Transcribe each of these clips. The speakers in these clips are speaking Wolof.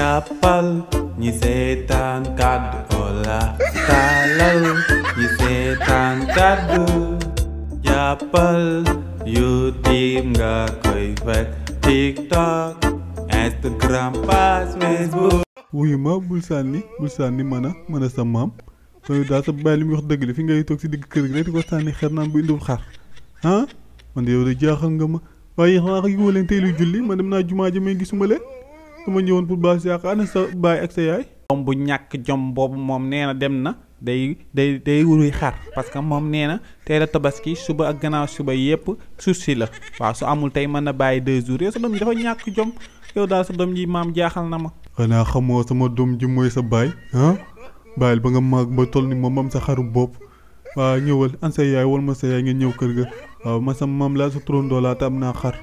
jàppal ñi seetaan kàddu Ola taalal ñi seetaan kàddu jàppal YouTube nga koy fekk TikTok Instagram page Facebook. wuyu ma bul sànni mën a sa maam sooy daal sa bàyyi li muy wax dëgg la fi ngay toog si digg kër gi rek di ko sànni xer naan bu indiwul xar ah man de yow de jaaxal nga ma waaye xanaa ko yóbbu leen tey lu julli man dem naa jumaa ja may gisuma leen dama ñëwoon pour baal si yaakaar na sa baay ak sa yaay. doom bu ñàkk jom boobu moom nee na dem na day wuruy xar parce que moom nee na tey la tabaski suba ak gannaaw suba yëpp suuf si la waaw su amul tey mën na bàyyi 2 jours yow sa doom ji dafa ñàkk jom yow daal sa doom ji maam jaaxal na ma. xanaa xamoo sama doom ji mooy sa baay ah bàyyil ba nga màgg ba toll ni moom am sa xaru bopp waaw ñëwal an sa yaay wal ma sa yaay ngeen ñëw kër ga waaw ma sa maam laa sa turandoo laa te am naa xar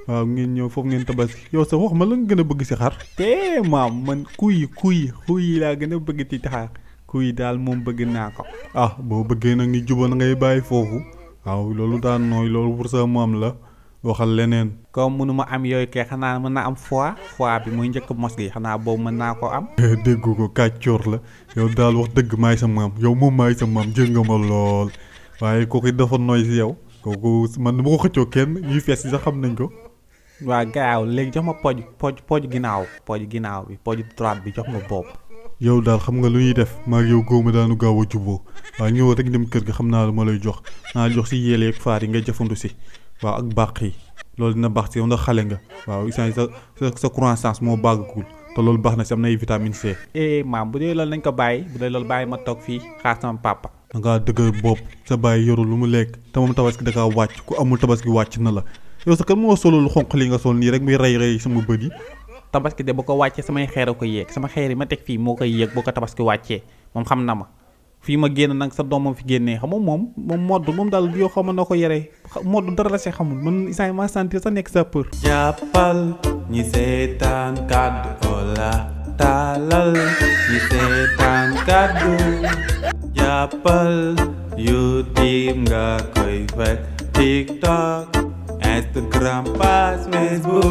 waaw ngeen ñëw foofu ngeen tabaski yow sa wax ma la nga gën a bëgg si xar. te maam man kuy laa gën a bëgg ci taxaar kuy daal moom bëgg naa ko. ah boo bëggee nag ñu juba na ngay bàyyi foofu waaw loolu daan nooy loolu pour sa maam la waxal leneen. comme mënuma am yooyu kay xanaa mën naa am foie bi muy njëkk mos gi xanaa boobu mën naa ko am. déggu ko kàccoor la yow daal wax dëgg maay sa maam yow moom maay sa maam jël nga ma lool waaye kooku dafa nooy si yow kooku man du ma ko xëccoo kenn ñuy fees si sax xam nañ ko. waa gaaw léegi jox ma pooj ginnaaw bi pooj droite bi jox ma boobu. yow daal xam nga lu ñuy def maa ngi yow góob daanu gaaw a juboo waaye ñëw rek dem kër ga xam naa lu ma lay jox naa jox si yéele ak faar yi ngay jëfandu si waaw ak bàq yi loolu dina baax si yow ndax xale nga waaw isaan sa croissance moo bàggagul te loolu baax na si am na ay vitamine C. maam bu dee loolu nañ ko bàyyi bu dee loolu bàyyi ma toog fii xaar sama papa. da ngaa dëgër bopp sa bàyyi yorul lu mu lekk te moom tabaski da kaa wàcc ku amul tabaski wàcc na la yow sa kan moo solo lu xonq li nga sol nii rek muy rey sama bët yi. tabaski de bu ko wàccee samay xeer ko yéeg sama xeer yi ma teg fii moo koy yéeg boo ko tabaski wàccee moom xam na ma fii ma génn nag sa doom moom fi génnee xam nga moom modd moom daal yow xam noo ko yore modd dara la see xamul man isaan ma sentir sa nekk sa peur. jàppal ñi seetaan kàddu Ola taalal ñi seetaan kàddu jàppal YouTube nga koy fekk TikTok Instagram page Facebook.